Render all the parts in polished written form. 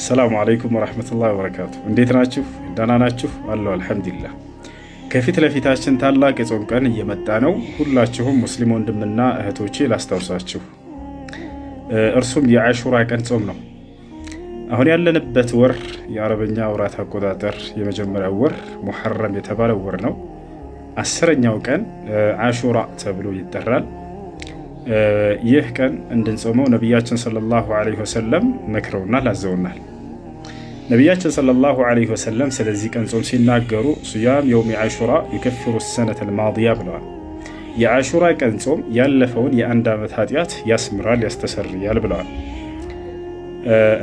ሰላሙ አለይኩም ወራህመቱላሂ ወበረካቱ። እንዴት ናችሁ? ደህና ናችሁ? አለሁ አልሐምዱሊላህ። ከፊት ለፊታችን ታላቅ የጾም ቀን እየመጣ ነው። ሁላችሁም ሙስሊም ወንድምና እህቶቼ ላስታውሳችሁ፣ እርሱም የአሹራ ቀን ጾም ነው። አሁን ያለንበት ወር የአረበኛ ወራት አቆጣጠር የመጀመሪያው ወር ሙሐረም የተባለው ወር ነው። 10ኛው ቀን አሹራ ተብሎ ይጠራል። ይህ ቀን እንድንጾመው ነቢያችን ሰለላሁ ዐለይሂ ወሰለም መክረውናል፣ አዘውናል። ነቢያችን ሰለላሁ ዐለይሂ ወሰለም ስለዚህ ቀን ጾም ሲናገሩ ሱያም የውም አሹራ ዩከፍሩ ሰነተል ማዲያ ብለዋል። የአሹራ ቀን ጾም ያለፈውን የአንድ ዓመት ኃጢአት ያስምራል፣ ያስተሰርያል ብለዋል።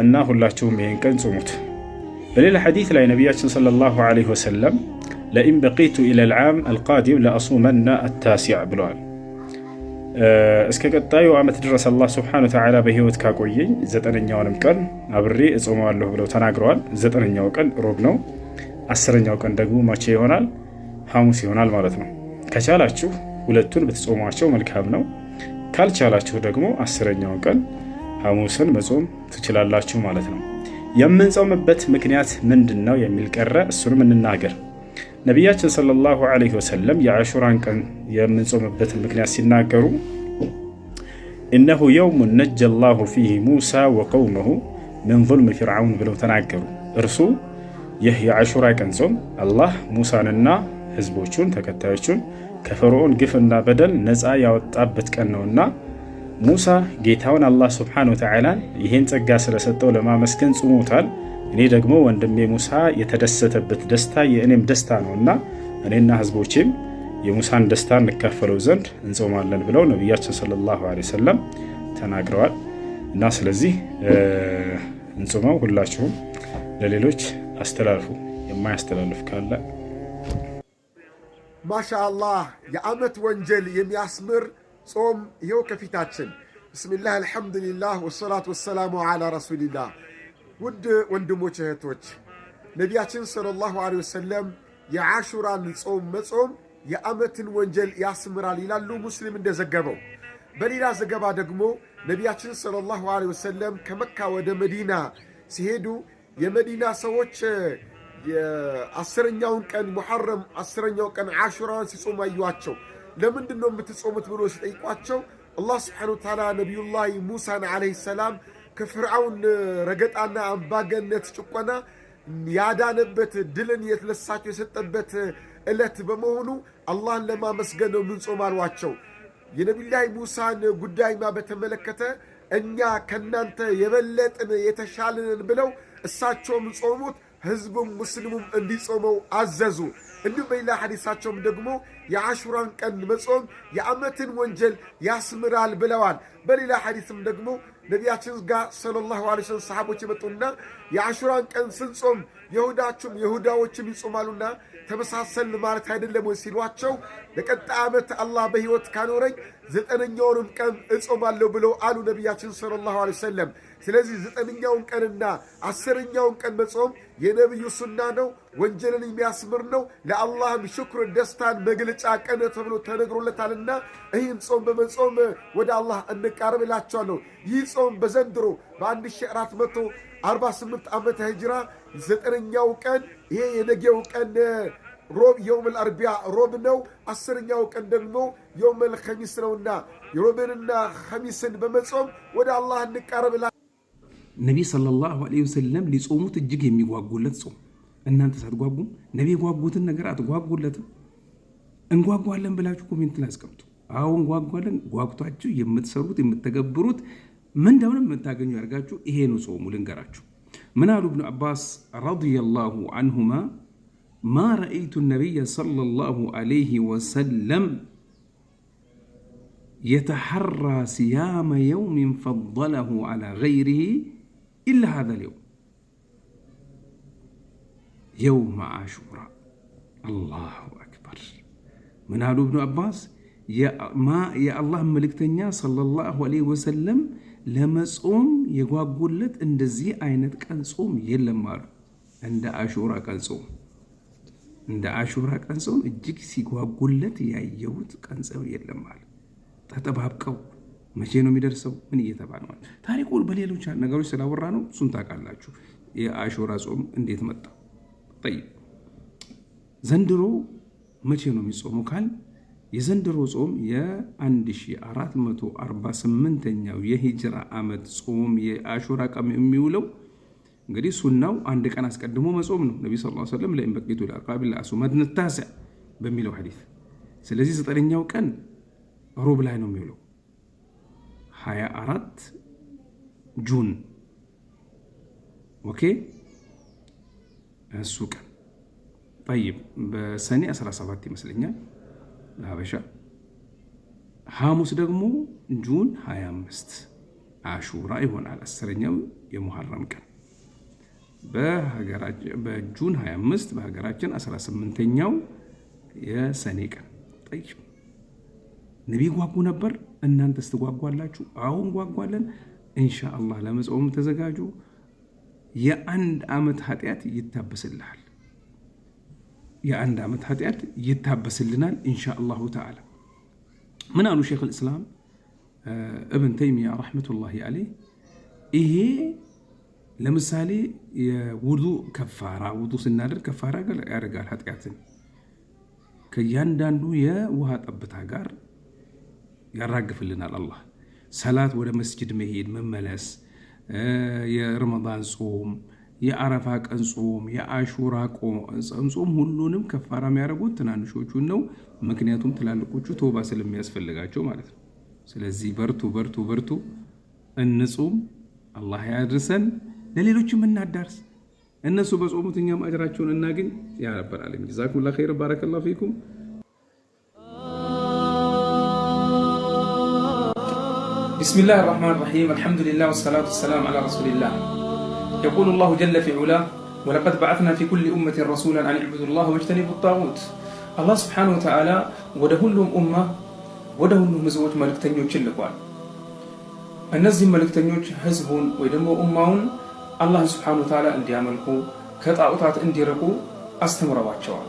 እና ሁላችሁም ይህን ቀን ጾሙት። በሌላ ሐዲት ላይ ነቢያችን ሰለላሁ ዐለይሂ ወሰለም ለኢን በቂቱ ኢለል ዓም አልቃዲም ለአሱመና አታሲዕ ብለዋል። እስከ ቀጣዩ ዓመት ድረስ አላህ ሱብሓነሁ ወተዓላ በህይወት ካቆየኝ 9ኛውንም ቀን አብሬ እጾመዋለሁ ብለው ተናግረዋል። 9ኛው ቀን ሮብ ነው። 10ኛው ቀን ደግሞ መቼ ይሆናል? ሐሙስ ይሆናል ማለት ነው። ከቻላችሁ ሁለቱን ብትጾሟቸው መልካም ነው። ካልቻላችሁ ደግሞ 10ኛው ቀን ሐሙስን መጾም ትችላላችሁ ማለት ነው። የምንጾምበት ምክንያት ምንድን ነው የሚል ቀረ፣ እሱንም እንናገር። ነቢያችን ሰለላሁ ዐለይሂ ወሰለም የአሹራን ቀን የምንጾምበትን ምክንያት ሲናገሩ እነሁ የውሙን ነጀ ላሁ ፊህ ሙሳ ወቀውመሁ ምን ዙልም ፊርዓውን ብለው ተናገሩ። እርሱ ይህ የአሹራ ቀን ጾም አላህ ሙሳንና ህዝቦቹን ተከታዮቹን ከፈርዖን ግፍና በደል ነፃ ያወጣበት ቀን ነውና ሙሳ ጌታውን አላህ ሱብሓነሁ ወተዓላን ይህን ጸጋ ስለሰጠው ለማመስገን ጾሞታል። እኔ ደግሞ ወንድሜ ሙሳ የተደሰተበት ደስታ የእኔም ደስታ ነውና እኔና ህዝቦቼም የሙሳን ደስታ እንካፈለው ዘንድ እንጾማለን ብለው ነቢያችን ሰለላሁ ዐለይሂ ወሰለም ተናግረዋል። እና ስለዚህ እንጾመው፣ ሁላችሁም ለሌሎች አስተላልፉ። የማያስተላልፍ ካለ ማሻአላህ የዓመት ወንጀል የሚያስምር ጾም ይኸው ከፊታችን። ብስሚላህ አልሐምዱሊላህ ወሰላቱ ወሰላሙ ዐላ ረሱሊላህ። ውድ ወንድሞች እህቶች፣ ነቢያችን ሰለላሁ ዐለይሂ ወሰለም የአሹራን ጾም መጾም የዓመትን ወንጀል ያስምራል ይላሉ፣ ሙስሊም እንደዘገበው። በሌላ ዘገባ ደግሞ ነቢያችን ሰለላሁ ዐለይሂ ወሰለም ከመካ ወደ መዲና ሲሄዱ የመዲና ሰዎች የ10ኛውን ቀን ሙሐረም 10ኛው ቀን አሹራን ሲጾሙ አዩዋቸው። ለምንድን ነው የምትጾሙት ብሎ ሲጠይቋቸው አላህ ስብሓነሁ ወተዓላ ነቢዩላህ ሙሳን ዐለይሂ ሰላም ከፍርዓውን ረገጣና አምባገነት ጭቆና ያዳነበት ድልን ለሳቸው የሰጠበት ዕለት በመሆኑ አላህን ለማመስገን ነው የምንጾም አሏቸው። የነቢዩላህ ሙሳን ጉዳይማ በተመለከተ እኛ ከናንተ የበለጥን የተሻልንን ብለው እሳቸውም ጾሙት፣ ህዝቡም ሙስሊሙም እንዲጾመው አዘዙ። እንዲሁም በሌላ ሐዲሳቸውም ደግሞ የአሹራን ቀን መጾም የዓመትን ወንጀል ያስምራል ብለዋል። በሌላ ሐዲስም ደግሞ ነቢያችን ጋር ሰለላሁ ዐለይሂ ወሰለም ሰሃቦች የመጡና የአሹራን ቀን ስንጾም የሁዳዎችም ይጾማሉና ተመሳሰልን ማለት አይደለም ወይ ሲሏቸው ለቀጣይ ዓመት አላህ በህይወት ካኖረኝ 9ኛውንም ቀን እጾማለሁ ብለው አሉ ነቢያችን ሰለላሁ ዐለይሂ ወሰለም። ስለዚህ 9ኛውን ቀንና 10ኛውን ቀን መጾም የነቢዩ ሱና ነው፣ ወንጀልን የሚያስምር ነው፣ ለአላህም ሽክር ደስታን መግለጫ ቀን ተብሎ ተነግሮለታልና ይህን ጾም በመጾም ወደ አላህ እንቃረብ እላቸዋለሁ። ይህ ጾም በዘንድሮ በ1448 ዓመተ ሂጅራ 9ኛው ቀን ይሄ የነገው ቀን ሮብ የውመል አርቢያ ሮብ ነው። 10ኛው ቀን ደግሞ የውመል ኸሚስ ነውና የሮብንና ኸሚስን በመጾም ወደ አላህ እንቃረብ። ነቢ ሰለላሁ ዐለይሂ ወሰለም ሊጾሙት እጅግ የሚጓጉለት ጾም። እናንተ ሳትጓጉም ነቢ የጓጉትን ነገር አትጓጉለትም? እንጓጓለን ብላችሁ ኮሜንት ላይ አስቀምጡ። አዎ እንጓጓለን። ጓጉታችሁ የምትሰሩት የምትተገብሩት ምን እንደሆነ የምታገኙ ያርጋችሁ። ይሄ ነው ጾሙ። ልንገራችሁ ምን አሉ ኢብኑ አባስ ረዲየላሁ ዐንሁማ ማ ረአይቱ ነቢየ ሰለላሁ ዐለይሂ ወሰለም የተሐራ ሲያመ የውሚን ፈضለሁ ዐላ ገይሪሂ ኢላ ሃዛል የውም የውመ አሹራ። አላሁ አክበር። ምን አሉ ኢብኑ አባስ የአላህ መልእክተኛ ሰለላሁ ዐለይሂ ወሰለም ለመጾም የጓጉለት እንደዚህ አይነት ቀን ጾም የለም አሉ። እንደ አሹራ ቀን ጾም እጅግ ሲጓጉለት ያየሁት ቀን ጾም የለም አሉ። ተጠባብቀው መቼ ነው የሚደርሰው? ምን እየተባለ ነው? ታሪኩን በሌሎች ነገሮች ስላወራ ነው። እሱን ታውቃላችሁ። የአሹራ ጾም እንዴት መጣ? ጠይብ ዘንድሮ መቼ ነው የሚጾመው ካል የዘንድሮ ጾም የ1448ኛው የሂጅራ ዓመት ጾም የአሹራ ቀን የሚውለው እንግዲህ ሱናው አንድ ቀን አስቀድሞ መጾም ነው። ነብዩ ሰለላሁ ዐለይሂ ወሰለም ለኢን በቂቱ ለአቃቢል አሱመድን ታሲዕ በሚለው ሐዲስ። ስለዚህ 9ኛው ቀን ሮብ ላይ ነው የሚውለው 24 ጁን ኦኬ እሱ ቀን طيب በሰኔ 17 ይመስለኛል ለሀበሻ ሐሙስ ደግሞ ጁን 25 አሹራ ይሆናል 10ኛው የሙሐረም ቀን በጁን 25 በሀገራችን 18ኛው የሰኔ ቀን طيب ነብይ ጓጉ ነበር እናንተስ ትጓጓላችሁ? አሁን ጓጓለን ኢንሻአላህ ለመጾም ተዘጋጁ የአንድ ዓመት ኃጢአት ይታበስልሃል የአንድ ዓመት ኃጢአት ይታበስልናል ኢንሻአላሁ ተዓላ ምን አሉ ሼኽ الاسلام ابن تيمية ረህመቱላሂ ዐለይህ ይሄ ለምሳሌ የውዱእ ከፋራ ውዱእ ስናደርግ ከፋራ ያደርጋል ኃጢአትን ከእያንዳንዱ የውሃ ጠብታ ጋር ያራግፍልናል አላህ ሰላት ወደ መስጂድ መሄድ መመለስ የረመዳን ጾም የአረፋ ቀን ጾም የአሹራ ጾም ሁሉንም ከፋራ የሚያደርጉት ትናንሾቹን ነው ምክንያቱም ትላልቆቹ ተውባ ስለሚያስፈልጋቸው ማለት ነው ስለዚህ በርቱ እንጹም አላህ ያድርሰን ለሌሎችም እናዳርስ እነሱ በጾሙት እኛም አጅራቸውን እናገኝ ያ ረብ العالمين ጀዛኩሙላሁ ኸይር ባረከላሁ ፊኩም بسم الله الرحمن الرحيم الحمد لله والصلاة والسلام على رسول الله يقول الله جل في علاه ولقد بعثنا في كل أمة رسولا أن اعبدوا الله واجتنبوا الطاغوت الله سبحانه وتعالى ودهلهم أمة ودهلهم مزوج ملكتنيوች ልኳል እነዚህ መልእክተኞች ህዝቡን ወይ ደግሞ ኡማውን አላህ Subhanahu Wa Ta'ala እንዲያመልኩ ከጣዖታት እንዲርቁ አስተምረዋቸዋል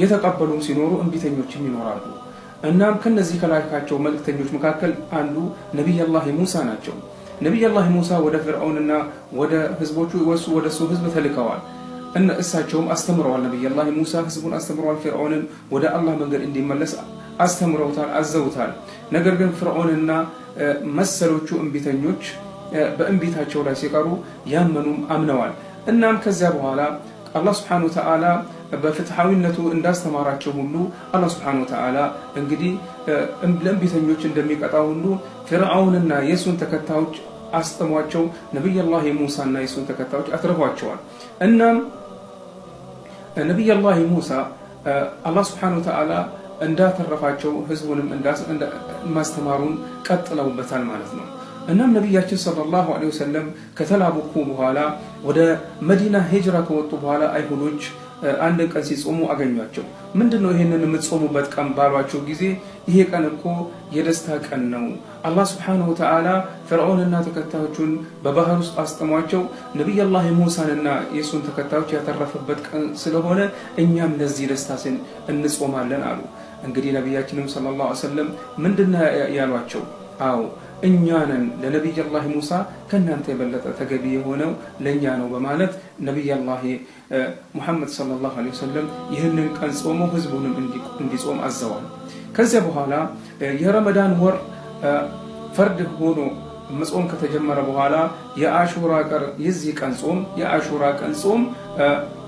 የተቀበሉም ሲኖሩ እንቢተኞችም ይኖራሉ እናም ከነዚህ ከላካቸው መልእክተኞች መካከል አንዱ ነብዩላህ ሙሳ ናቸው ነብዩላህ ሙሳ ወደ ፍርዓውንና ወደ ህዝቦቹ ወደሱ ህዝብ ተልከዋል እና እሳቸውም አስተምረዋል ነብዩላህ ሙሳ ህዝቡን አስተምረዋል ፍርዓውንን ወደ አላህ መንገድ እንዲመለስ አስተምረውታል አዘውታል ነገር ግን ፍርዓውንና መሰሎቹ እንቢተኞች በእንቢታቸው ላይ ሲቀሩ ያመኑም አምነዋል እናም ከዚያ በኋላ አላህ Subhanahu Wa Ta'ala በፍትሃዊነቱ እንዳስተማራቸው ሁሉ አላህ Subhanahu Wa Ta'ala እንግዲህ እንቢተኞች እንደሚቀጣው ሁሉ ፍርዓውንና የሱን ተከታዮች አስተሟቸው ነብዩላህ ሙሳና የሱን ተከታዮች አትረፏቸዋል እናም ነብዩላህ ሙሳ አላህ Subhanahu Wa Ta'ala እንዳተረፋቸው ህዝቡንም ማስተማሩን ቀጥለውበታል ማለት ነው እናም ነብያችን ሰለላሁ ዐለይሂ ወሰለም ከተላኩ በኋላ ወደ መዲና ሂጅራ ከወጡ በኋላ አይሁዶች አንድ ቀን ሲጾሙ አገኟቸው ምንድነው ይሄንን የምትጾሙበት ቀን ባሏቸው ጊዜ ይሄ ቀን እኮ የደስታ ቀን ነው አላህ Subhanahu Wa Ta'ala ፍርዓውንና ተከታዮቹን በባህር ውስጥ አስጠሟቸው ነብዩላህ ሙሳንና የሱን ተከታዮች ያተረፈበት ቀን ስለሆነ እኛም ለዚህ ደስታ እንጾማለን አሉ እንግዲህ ነብያችንም ሰለላሁ ዐለይሂ ወሰለም ምንድነው ያሏቸው አው እኛንን ለነብዩላህ ሙሳ ከናንተ የበለጠ ተገቢ የሆነው ለኛ ነው በማለት ነብዩላህ ሙሐመድ ሰለላሁ ዐለይሂ ወሰለም ይህንን ቀን ጾሞ ህዝቡንም እንዲጾም አዘዋል ከዚያ በኋላ የረመዳን ወር ፈርድ ሆኖ መጾም ከተጀመረ በኋላ የአሹራ ቀን የዚህ ቀን ጾም የአሹራ ቀን ጾም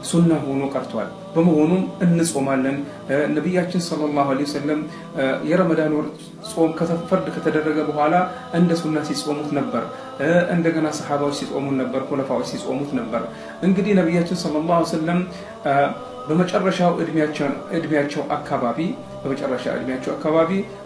ሱና ሆኖ ቀርቷል በመሆኑም እንጾማለን ነብያችን ሰለላሁ ዐለይሂ ወሰለም የረመዳን ወር ጾም ከተፈርድ ከተደረገ በኋላ እንደ ሱና ሲጾሙት ነበር እንደገና ሰሃባዎች ሲጾሙት ነበር ኹለፋዎች ሲጾሙት ነበር እንግዲህ ነብያችን ሰለላሁ ዐለይሂ ወሰለም በመጨረሻው እድሜያቸው አካባቢ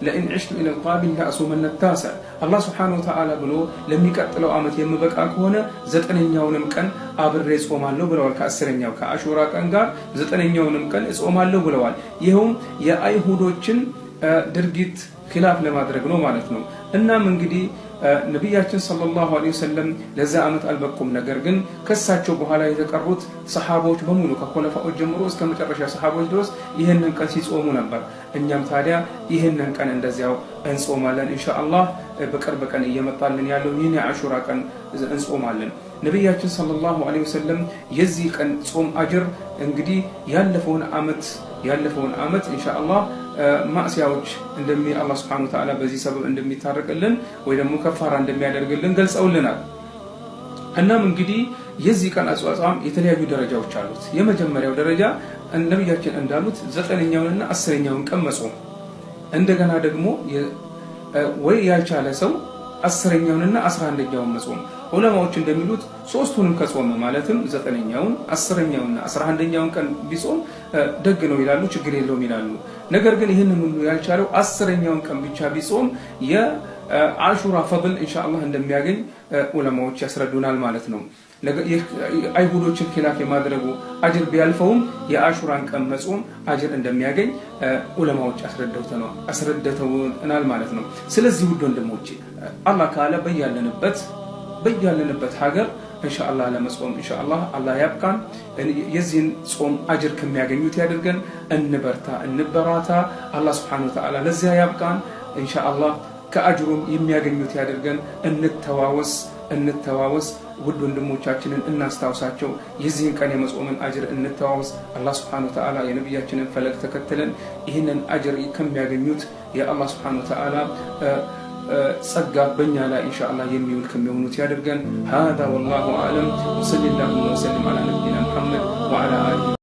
ለኢን ዒሽቱ ኢላ القابل لأصومن التاسع አላህ Subhanahu Wa Ta'ala ብሎ ለሚቀጥለው አመት የምበቃ ከሆነ 9ኛውንም ቀን አብሬ ጾማለሁ ብለዋል ከ10ኛው ከአሹራ ቀን ጋር 9ኛውንም ቀን ጾማለሁ ብለዋል ይሄው የአይሁዶችን ድርጊት ኺላፍ ለማድረግ ነው ማለት ነው እናም እንግዲህ ነብያችን ሰለላሁ ዐለይሂ ወሰለም ለዛ አመት አልበቁም ነገር ግን ከሳቸው በኋላ የተቀሩት ሰሃቦች በሙሉ ከኹለፋዎች ጀምሮ እስከ መጨረሻ ሰሃቦች ድረስ ይሄንን ቀን ሲጾሙ ነበር እኛም ታዲያ ይሄንን ቀን እንደዚያው እንጾማለን ኢንሻአላህ በቅርብ ቀን እየመጣልን ያለው ይሄን የአሹራ ቀን እንጾማለን ነብያችን ሰለላሁ ዐለይሂ ወሰለም የዚህ ቀን ጾም አጅር እንግዲህ ያለፈውን አመት ኢንሻአላህ ማዕሲያዎች አላህ Subhanahu Wa Ta'ala በዚህ ሰበብ እንደሚታረቅልን ወይ ደግሞ ከፋራ እንደሚያደርግልን ገልጸውልናል። እናም እንግዲህ የዚህ ቀን አጽዋም የተለያዩ ደረጃዎች አሉት። የመጀመሪያው ደረጃ ነብያችን እንዳሉት 9ኛውንና 10ኛውን ቀን መጾም፣ እንደገና ደግሞ ወይ ያልቻለ ሰው 10ኛውንና 11ኛውን መጾም። ዑለማዎች እንደሚሉት ሶስቱንም ከጾመ ማለትም 9ኛውን 10ኛውንና 11ኛውን ቀን ቢጾም ደግ ነው ይላሉ፣ ችግር የለውም ይላሉ። ነገር ግን ይህንን ሁሉ ያልቻለው 10ኛውን ቀን ብቻ ቢጾም የአሹራ ፈድል ኢንሻአላህ እንደሚያገኝ ዑለማዎች ያስረዱናል ማለት ነው። አይሁዶችን ኺላፍ የማድረጉ አጅር ቢያልፈውም የአሹራን ቀን መጾም አጅር እንደሚያገኝ ዑለማዎች አስረድተውናል ማለት ነው። ስለዚህ ውድ ወንድሞቼ አላህ ካለ በያለንበት ሀገር ኢንሻአላህ ለመጾም ኢንሻአላህ አላህ ያብቃን። የዚህን ጾም አጅር ከሚያገኙት ያድርገን። እንበራታ። አላህ Subhanahu Wa Ta'ala ለዚያ ያብቃን ኢንሻአላህ። ከአጅሩም የሚያገኙት ያድርገን። እንተዋወስ ውድ ወንድሞቻችንን እናስታውሳቸው። የዚህን ቀን የመጾምን አጅር እንተዋወስ። አላህ Subhanahu Wa Ta'ala የነብያችንን ፈለግ ተከትለን ይህንን አጅር ከሚያገኙት የአላህ Subhanahu Wa Ta'ala ጸጋ በእኛ ላይ ኢንሻአላህ የሚውል ከሚሆኑት ያድርገን። هذا والله اعلم وصلى الله وسلم على نبينا محمد وعلى آله